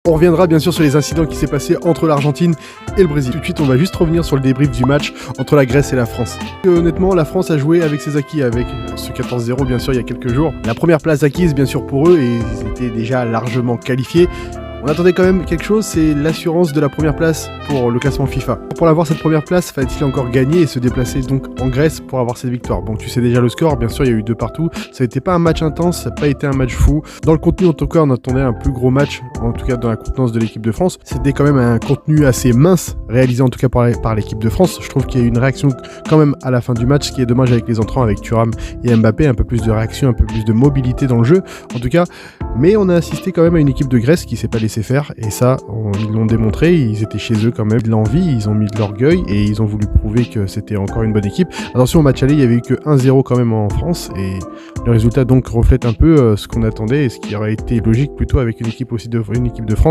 On reviendra bien sûr sur les incidents qui s'est passé entre l'Argentine et le Brésil. Tout de suite, on va juste revenir sur le débrief du match entre la Grèce et la France. Honnêtement, la France a joué avec ses acquis, avec ce 14-0 bien sûr il y a quelques jours. La première place acquise bien sûr pour eux et ils étaient déjà largement qualifiés. On attendait quand même quelque chose, c'est l'assurance de la première place pour le classement FIFA. Pour l'avoir cette première place, fallait-il encore gagner et se déplacer donc en Grèce pour avoir cette victoire. Bon, tu sais déjà le score, bien sûr il y a eu 2 partout, ça n'était pas un match intense, ça n'a pas été un match fou. Dans le contenu en tout cas on attendait un plus gros match, en tout cas dans la contenance de l'équipe de France. C'était quand même un contenu assez mince, réalisé en tout cas par l'équipe de France. Je trouve qu'il y a eu une réaction quand même à la fin du match, ce qui est dommage avec les entrants, avec Thuram et Mbappé, un peu plus de réaction, un peu plus de mobilité dans le jeu en tout cas. Mais on a assisté quand même à une équipe de Grèce qui s'est pas laissé faire et ça, ils l'ont démontré, ils étaient chez eux quand même, de l'envie, ils ont mis de l'orgueil et ils ont voulu prouver que c'était encore une bonne équipe. Attention, au match aller, il y avait eu que 1-0 quand même en France et le résultat donc reflète un peu ce qu'on attendait et ce qui aurait été logique plutôt avec une équipe de France